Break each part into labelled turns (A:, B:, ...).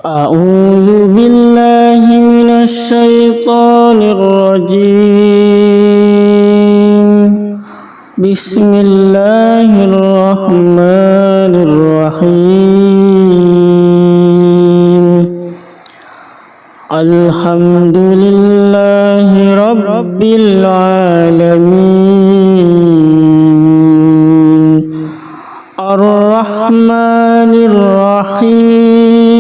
A: أعوذ بالله من الشيطان الرجيم. بسم الله الرحمن الرحيم. الحمد لله رب العالمين الرحمن الرحيم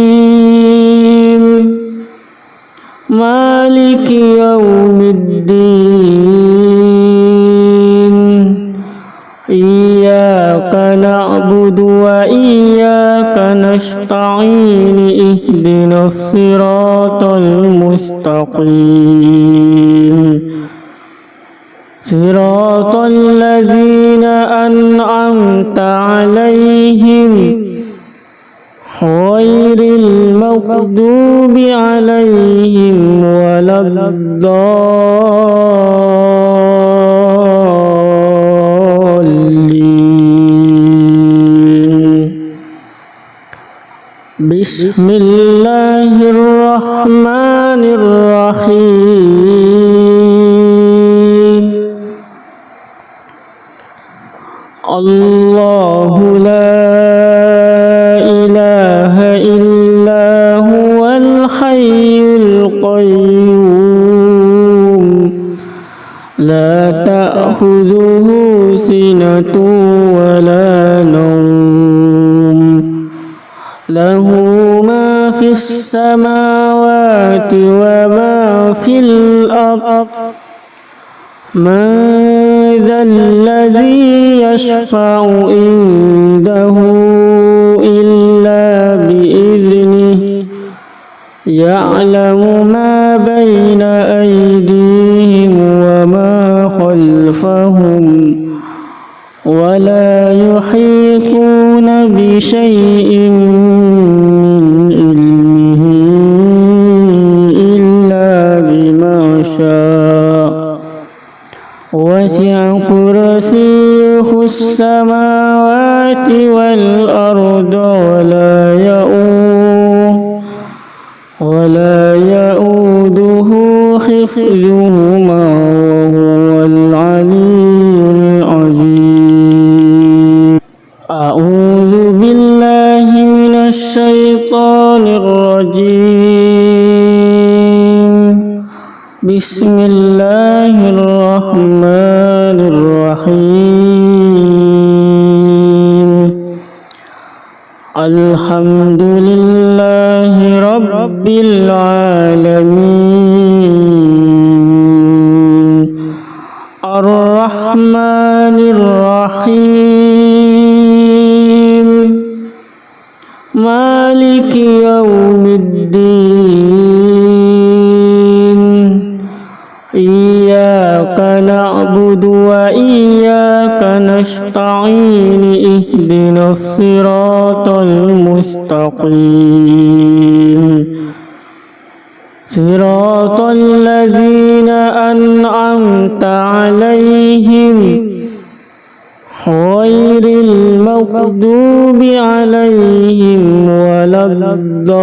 A: مالك يوم الدين إياك نعبد وإياك نستعين اهدنا الصراط المستقيم صراط الذين أنعمت عليهم غير المغضوب عليهم ولا الضالين. بسم الله الرحمن الرحيم. الله لا إله إلا هو الحي القيوم لا تأخذه سنة ولا نوم له ما في السماوات وما في الأرض من ذا الذي يشفع عنده إلا بإذنه يعلم ما بين أيديهم وما خلفهم ولا يحيطون بشيء من علمه إلا بما شاء وسع كرسيه السماوات والأرض ولا يؤوده حفظهما وهو العلي العظيم. أعوذ بالله من الشيطان الرجيم. بسم الله الرحمن الرحيم. الحمد لله رب العالمين الرحمن الرحيم مالك يوم الدين إياك نعبد وإياك نستعين اهدنا الصراط المستقيم صراط الذين أنعمت عليهم غير المغضوب عليهم ولا الضالين.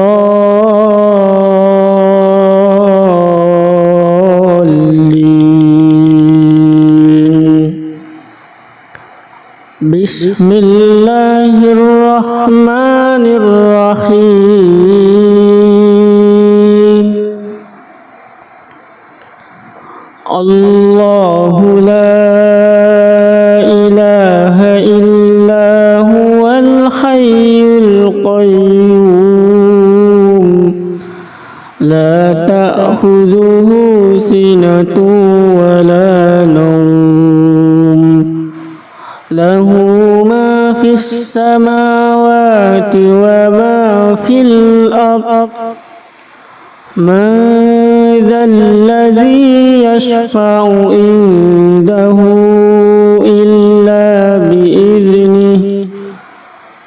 A: بسم الله الرحمن الرحيم. الله لا إله إلا هو الحي القيوم لا تأخذه سنة ولا نوم له ما في السماوات وما في الأرض من ذا الذي يشفع عنده إلا بإذنه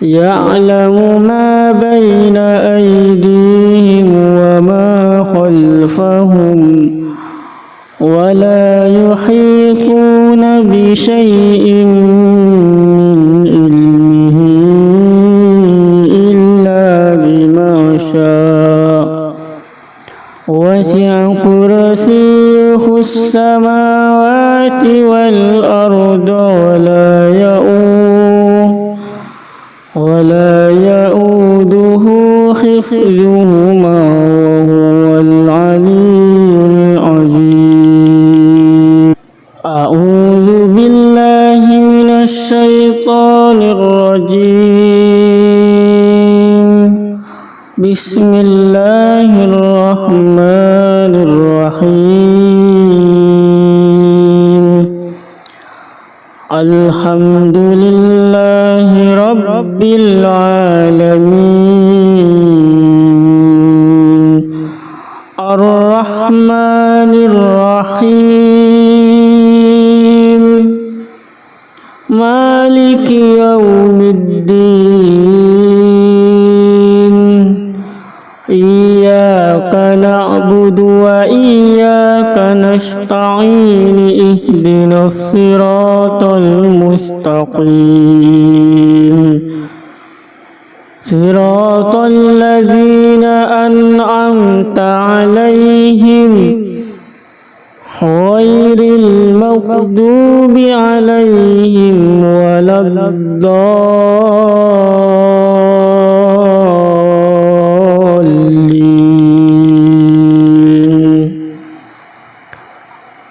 A: يعلم ما بين أيديهم وما خلفهم ولا يحيطون بشيء من علمه إلا بما شاء وسع كرسيه السماوات والأرض ولا يؤوده حفظهما وهو العلي العظيم. أعوذ بالله من الشيطان الرجيم. بسم الله الرحمن الرحيم. الحمد لله رب العالمين الرحمن الرحيم مالك يوم الدين إياك نعبد وإياك نستعين اهدنا الصراط المستقيم صراط الذين أنعمت عليهم غير المغضوب عليهم ولا الضالين.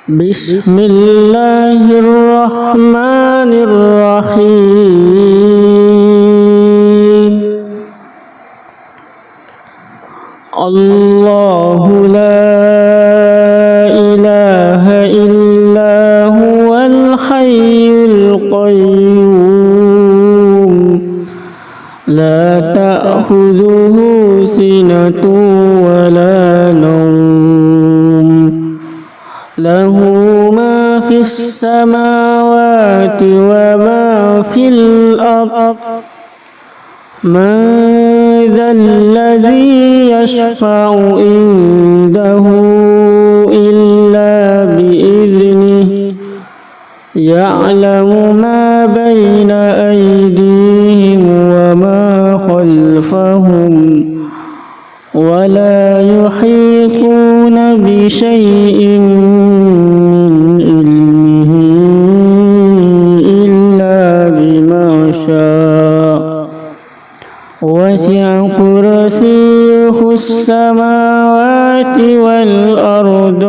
A: بسم الله الرحمن الرحيم. الله لا إله إلا هو الحي القيوم لا تأخذه سنة ولا نوم له ما في السماوات وما في الأرض من ذا الذي يشفع عنده إلا بإذنه يعلم ما بين أيديهم وما خلفهم ولا يحيطون بشيء من علمه إلا بما شاء وسع كرسيه السماوات والأرض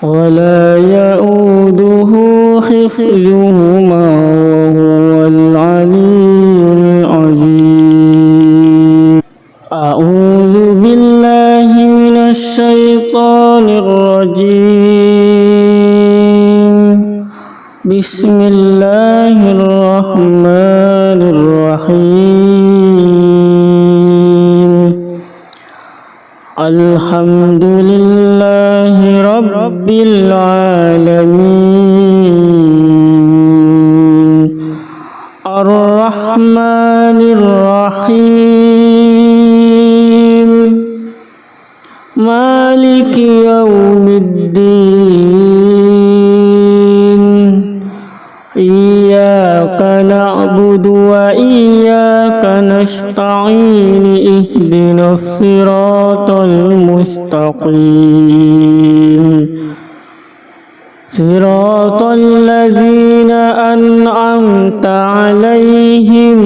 A: ولا يؤوده حفظهما وهو العلي العظيم. أعوذ بالله من الشيطان الرجيم. بسم الله الرحمن الرحيم. الحمد لله رب العالمين الرحمن الرحيم مالك يوم الدين إياك نعبد وإياك نستعين اهدنا الصراط المستقيم صراط الذين أنعمت عليهم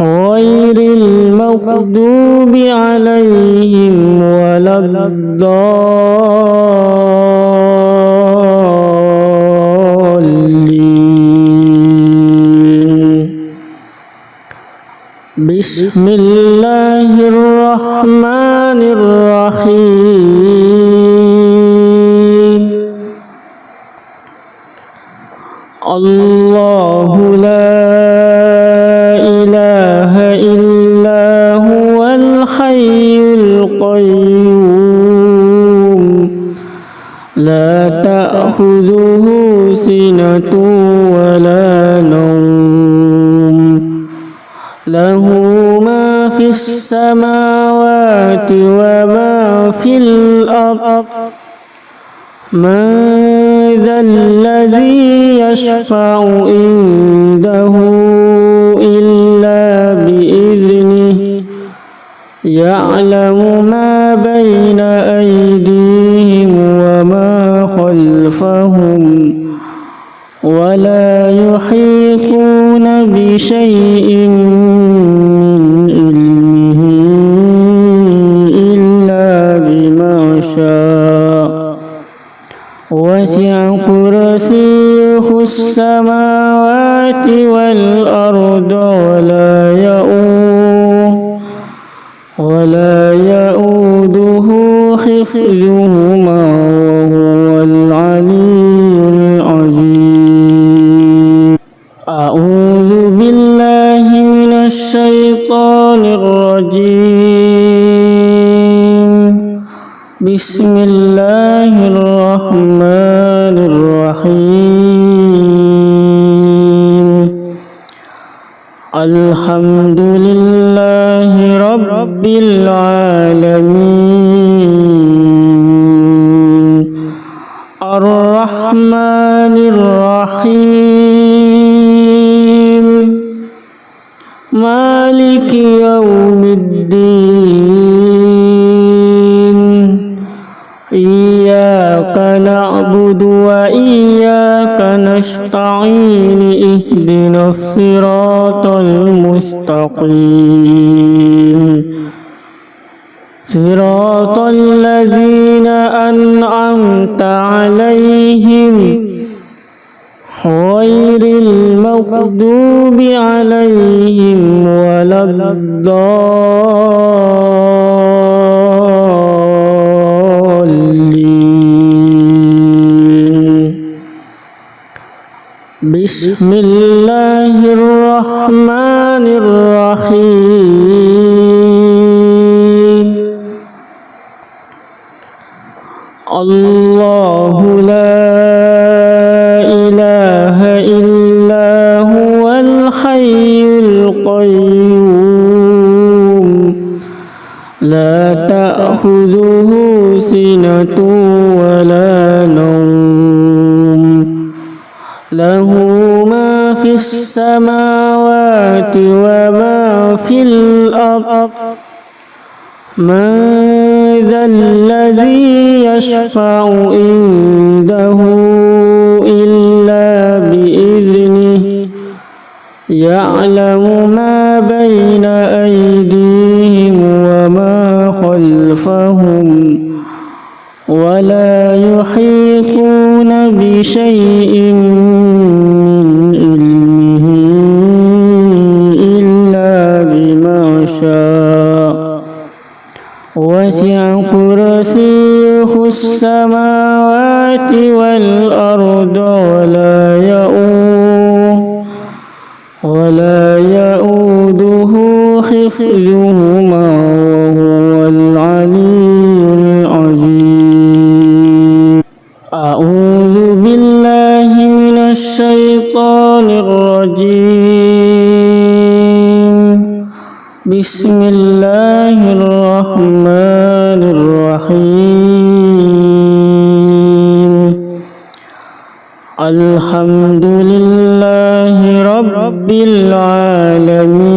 A: غير المغضوب عليهم ولا الضالين. بسم الله الرحمن الرحيم. الله لا إله إلا هو الحي القيوم لا تأخذه سنة ولا نوم له ما في السماوات وما في الأرض من ذا الذي يشفع عنده إلا بإذنه يعلم ما بين أيديهم وما خلفهم ولا يحيطون بشيء من علمه إلا بما شاء وسع كرسيه السماوات والأرض ولا يؤوده حفظهما وهو العلي العظيم. أعوذ بالله من الشيطان الرجيم. بسم الله الرحمن الرحيم. الحمد لله رب العالمين الرحمن الرحيم مالك يوم الدين إياك نعبد وإياك نستعين اهدنا الصراط المستقيم صراط الذين أنعمت عليهم غير المغضوب عليهم ولا الضالين. بسم الله الرحمن الرحيم. الله لا إله إلا هو الحي القيوم لا تأخذه سنة ولا نوم له ما في السماوات وما في الأرض من ذا الذي يشفع عنده إلا بإذنه يعلم ما بين أيديهم وما خلفهم ولا يحيطون بشيء من علمه إلا بما شاء وسع كرسيه السماوات والأرض ولا يؤوده حفظهما وهو العلي العظيم. أعوذ بالله من الشيطان الرجيم. بسم الله الرحمن الرحيم. الحمد لله رب العالمين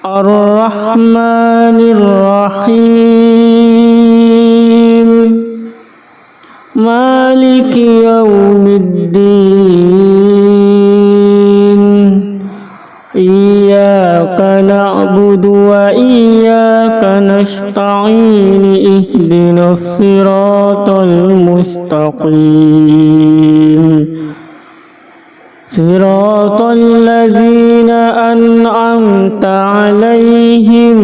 A: الرحمن الرحيم مالك يوم الدين إياك نعبد وإياك نستعين اهدنا الصراط المستقيم صراط الذين أنعمت عليهم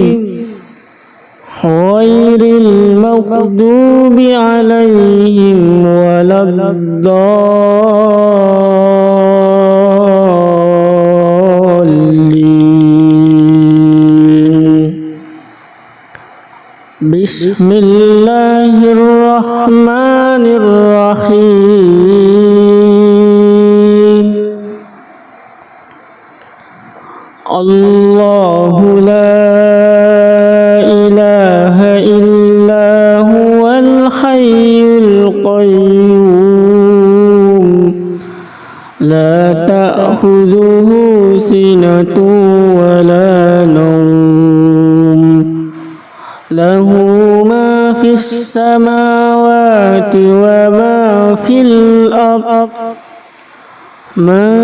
A: غير المغضوب عليهم ولا الضالين. بسم الله الرحمن الرحيم. الله لا إله إلا هو الحي القيوم لا تأخذه تأخذه سنة ولا نوم له ما في السماوات وما في الأرض من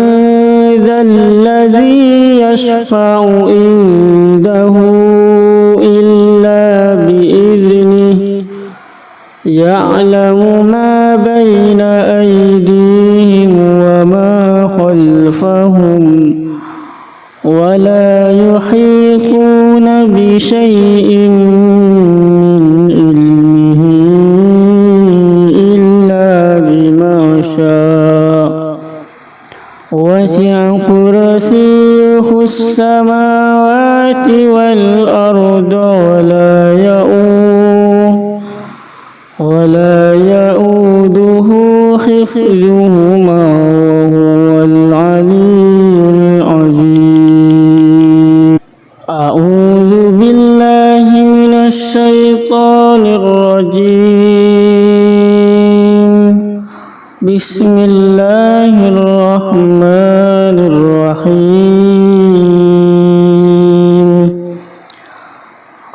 A: ذا الذي يشفع عنده إلا بإذنه يعلم ما بين أيديهم وما خلفهم ولا يحيطون بشيء من علمه إلا بما شاء وسع كرسيه السماوات والأرض ولا يؤوده حفظهما وهو العلي العظيم. أعوذ بالله من الشيطان الرجيم. بسم الله الرحمن الرحيم.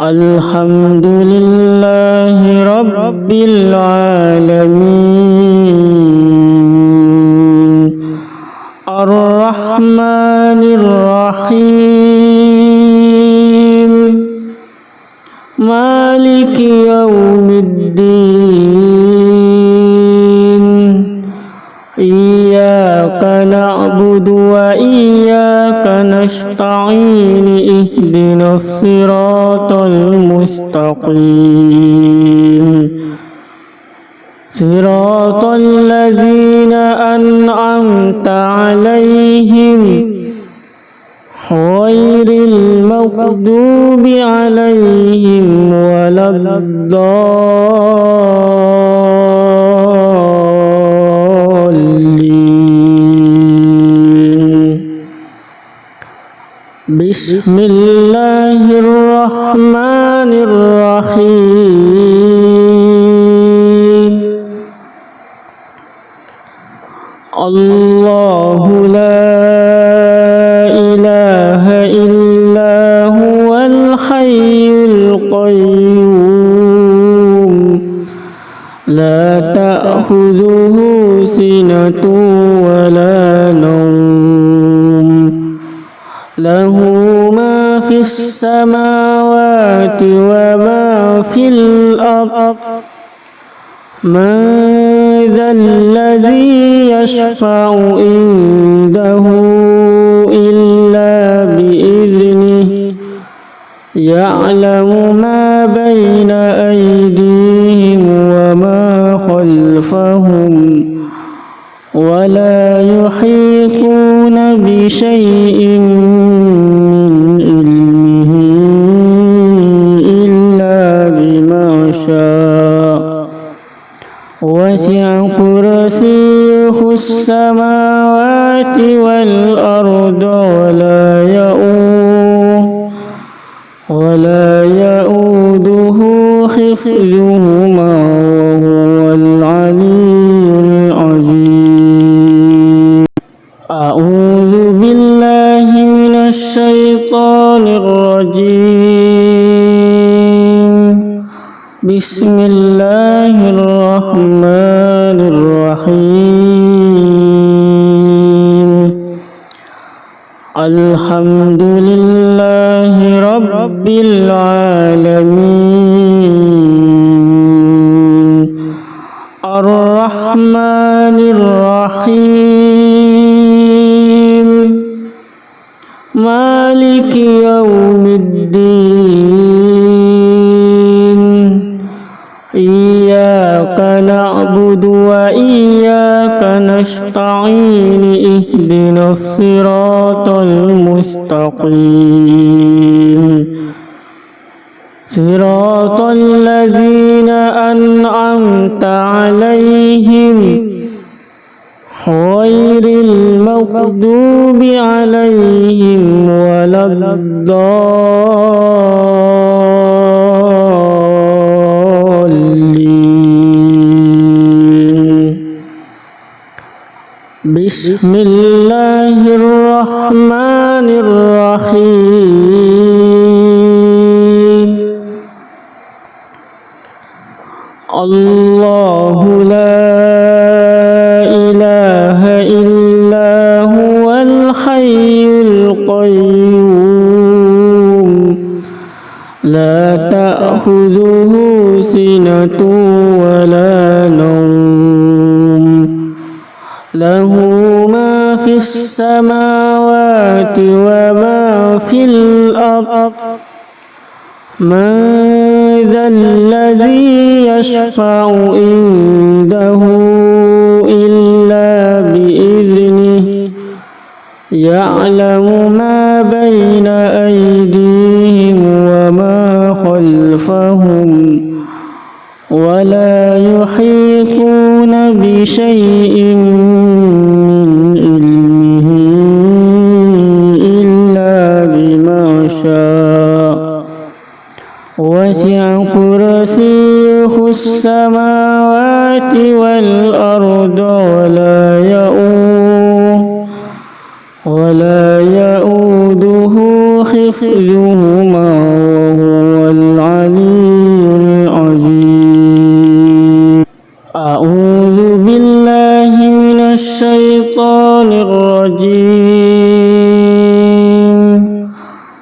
A: الحمد لله رب العالمين الرحمن الرحيم مالك يوم الدين إياك نعبد وإياك نستعين اهدنا الصراط المستقيم صراط الذين أنعمت عليهم غير المغضوب عليهم ولا الضالين. بسم الله الرحمن الرحيم. الله لا إله إلا هو الحي القيوم لا تأخذه سنة ولا نوم له ما في السماوات وما في الأرض من ذا الذي يشفع عنده إلا بإذنه يعلم ما بين أيديهم وما خلفهم ولا يحيطون بشيء من علمه إلا بما شاء وسع كرسيه السماوات والأرض ولا يؤوده حفظهما وهو العلي العظيم. أعوذ بالله من الشيطان الرجيم. بسم الله الرحمن الرحيم. الحمد لله رب العالمين الرحمن الرحيم مالك يوم الدين إياك نعبد وإياك نستعين اهدنا الصراط المستقيم صراط الذين أنعمت عليهم غير المغضوب عليهم ولا الضالين. بسم الله الرحمن الرحيم الله لا إله إلا هو الحي القيوم لا تأخذه سنة ولا نوم له ما في السماوات وما في الأرض من ذا الذي يشفع عنده إلا بإذنه يعلم ما بين أيديهم وما خلفهم ولا يحيطون بشيء من علمه إلا بما شاء وسع كرسيه السماوات والأرض ولا يؤوده حفظهما وهو العلي العظيم أعوذ بالله من الشيطان الرجيم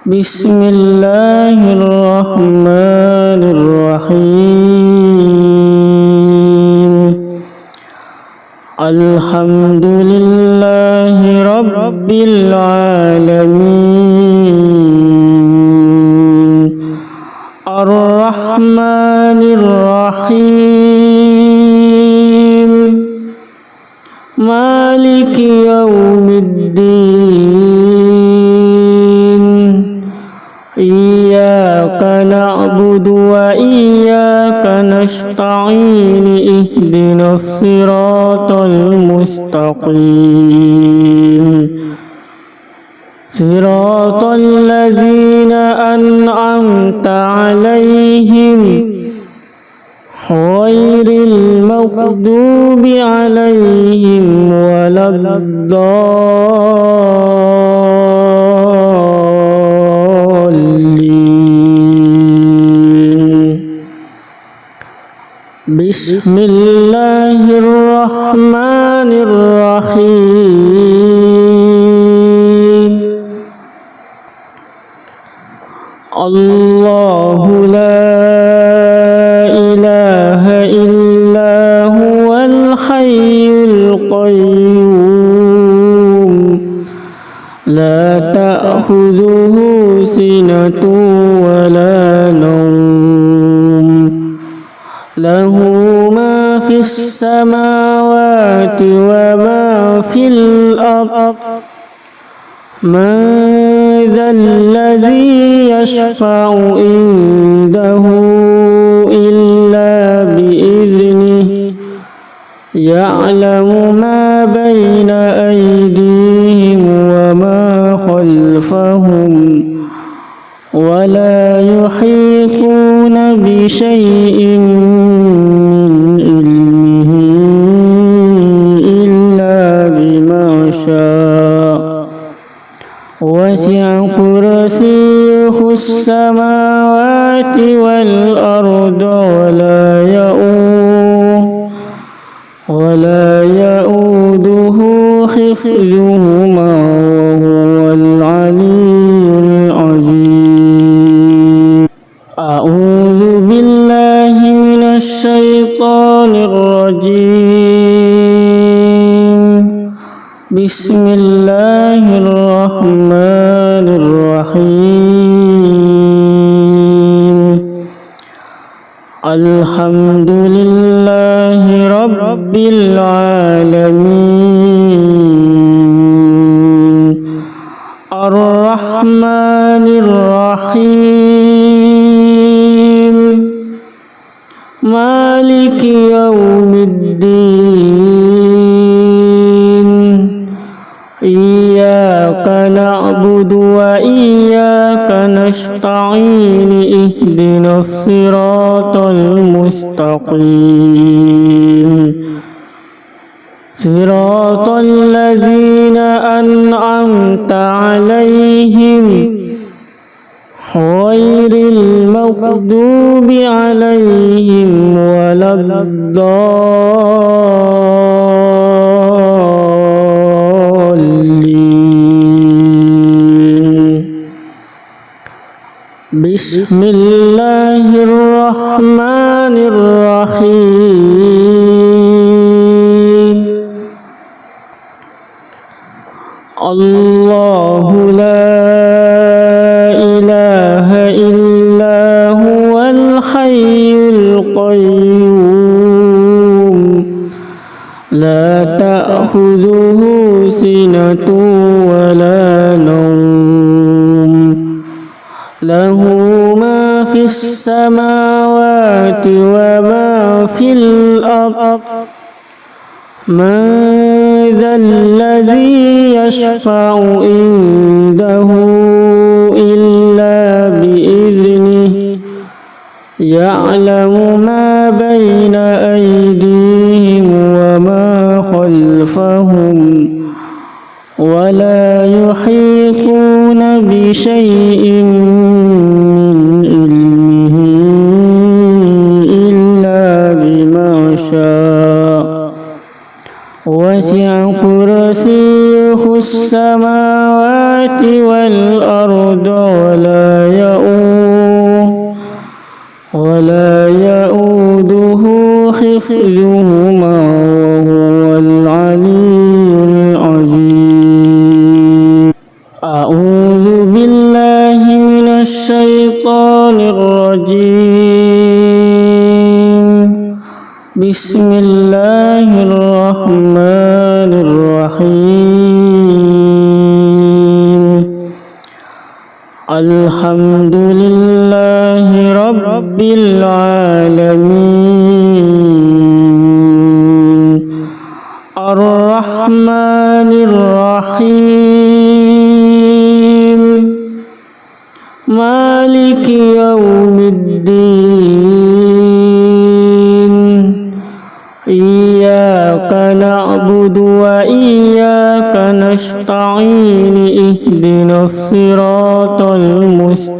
A: بسم الله الرحمن الرحيم الحمد لله رب العالمين الرحمن الرحيم مالك يوم الدين إياك نعبد وإياك نستعين اهدنا الصراط المستقيم صراط الذين أنعمت عليهم غير المغضوب عليهم ولا الضالين بسم الله الرحمن الرحيم الله لا إله إلا هو الحي القيوم لا تأخذه سنة ولا نوم له ما في السماوات وما في الأرض من ذا الذي يشفع عنده إلا بإذنه يعلم ما بين أيديهم وما خلفهم ولا يحيطون بشيء من علمه إلا بما شاء وسع كرسيه السماوات والأرض ولا يؤوده حفظهما وهو العلي العظيم أعوذ بالله من الشيطان الرجيم بسم الله الرحمن الرحيم الحمد لله رب العالمين الرحمن الرحيم مالك يوم الدين إياك نعبد وإياك نستعين اهدنا الصراط المستقيم صراط الذين عليهم غير المغضوب عليهم ولا الضالين بسم الله الرحمن الرحيم الله لا إله إلا هو الحي القيوم لا تأخذه سنة ولا نوم له ما في السماوات وما في الأرض من ذا الذي يشفع عنده إلا بإذنه يعلم ما بين أيديهم وما خلفهم ولا يحيطون بشيء من علمه إلا بما شاء وسع كرسيه السماوات والأرض ولا يؤوده حفظهما وهو العلي العظيم أعوذ بالله من الشيطان الرجيم بسم الله الرحمن الرحيم الحمد لله رب العالمين الرحمن الرحيم مالك يوم الدين إياك نعبد وإياك نستعين اهدنا الصراط المستقيم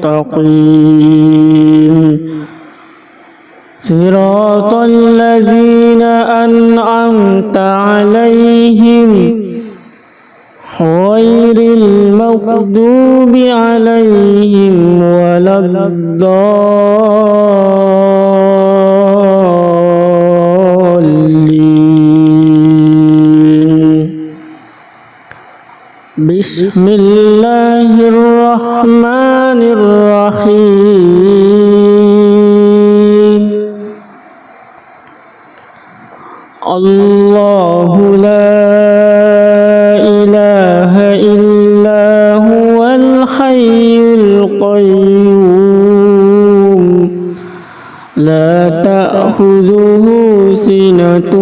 A: صراط الذين أنعمت عليهم غير المغضوب عليهم ولا الضالين بسم الله الرحمن الرحيم الله لا إله إلا هو الحي القيوم لا تأخذه سنة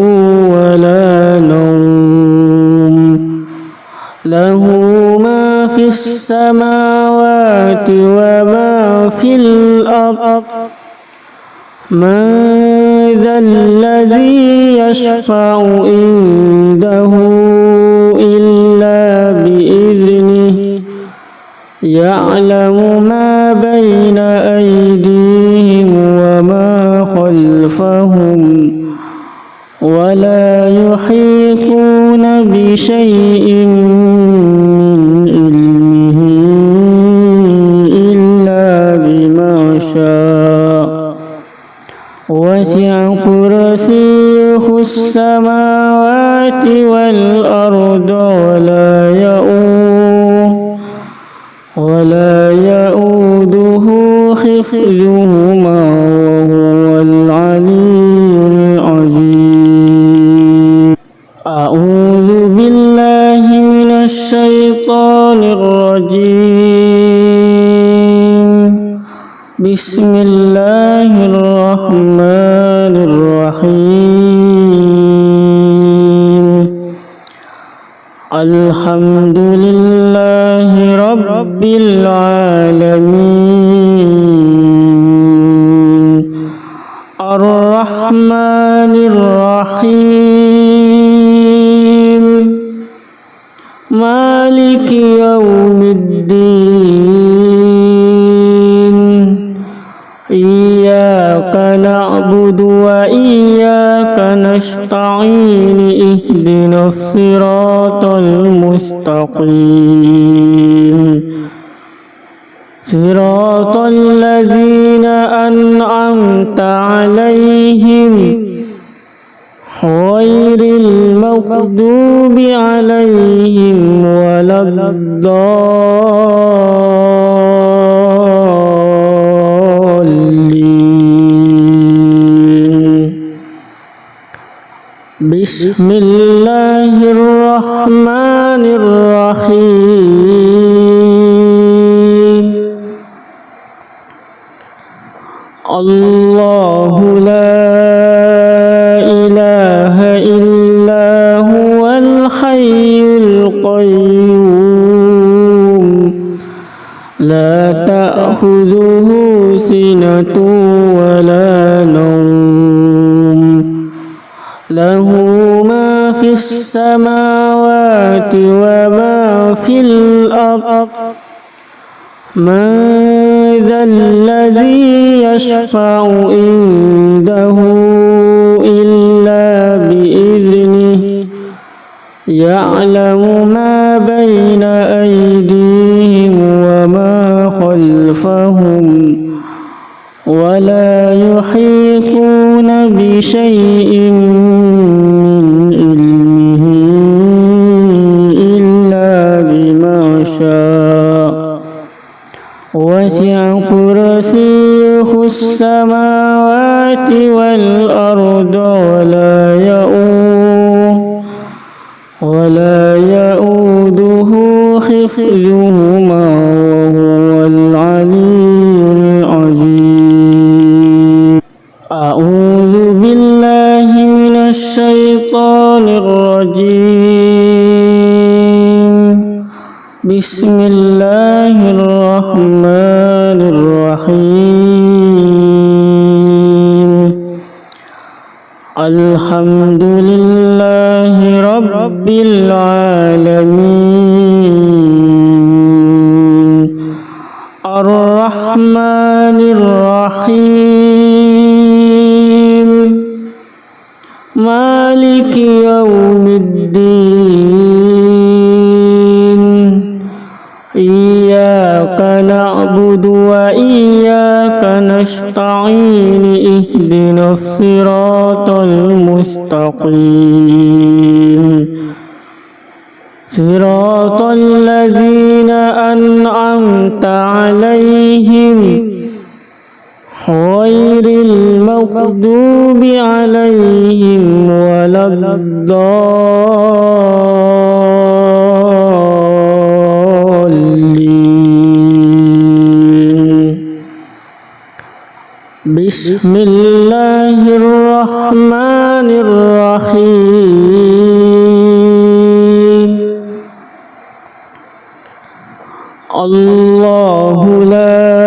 A: ولا نوم له ما في السماوات وما في الأرض من ذا الذي يشفع عنده إلا بإذنه يعلم ما بين أيديهم وما خلفهم ولا يحيطون بشيء من علمه إلا بما شاء وسع كرسيه السماوات والأرض ولا يؤوده حفظهما وهو العلي العظيم أعوذ بالله من الشيطان الرجيم بسم الله الرحمن الرحيم الحمد لله رب العالمين الرحمن الرحيم مالك يوم نعبد وإياك نستعين اهدنا الصراط المستقيم صراط الذين أنعمت عليهم غير المغضوب عليهم ولا الضالين بسم الله الرحمن الرحيم الله لا إله إلا هو الحي القيوم لا تأخذه سنة ولا نوم له ما في السماوات وما في الأرض من ذا الذي يشفع عنده إلا بإذنه يعلم ما بين أيديهم وما خلفهم ولا يحيطون بشيء من علمه إلا بما شاء وسع كرسيه السماوات والأرض ولا يؤوده حفظهما وهو العلي العظيم أعوذ بالله من الشيطان الرجيم بسم الله الرحمن الرحيم الحمد لله رب العالمين الرحمن الرحيم مالك يوم الدين إياك نعبد وإياك نستعين اهدنا الصراط المستقيم صراط الذين أنعمت عليهم غير المغضوب عليهم ولا الضالين بسم الله الرحمن الرحيم الله لا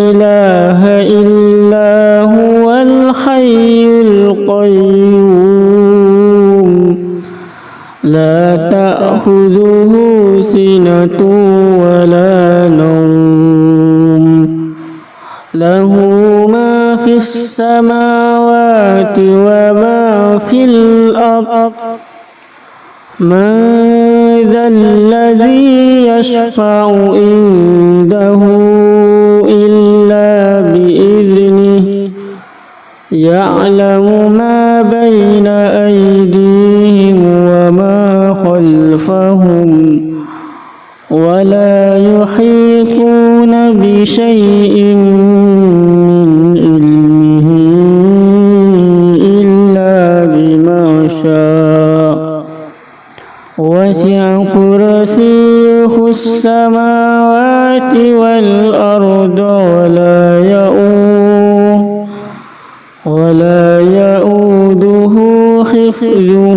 A: إله إلا هو الحي القيوم لا تأخذه سنة ولا نوم له ما في السماوات وما في الأرض من ذا الذي يشفع عنده إلا بإذنه يعلم ما بين أيديهم وما خلفهم ولا يحيطون بشيء من علمه إلا بما شاء وسع كرسيه السماوات والأرض ولا يؤوده حفظهما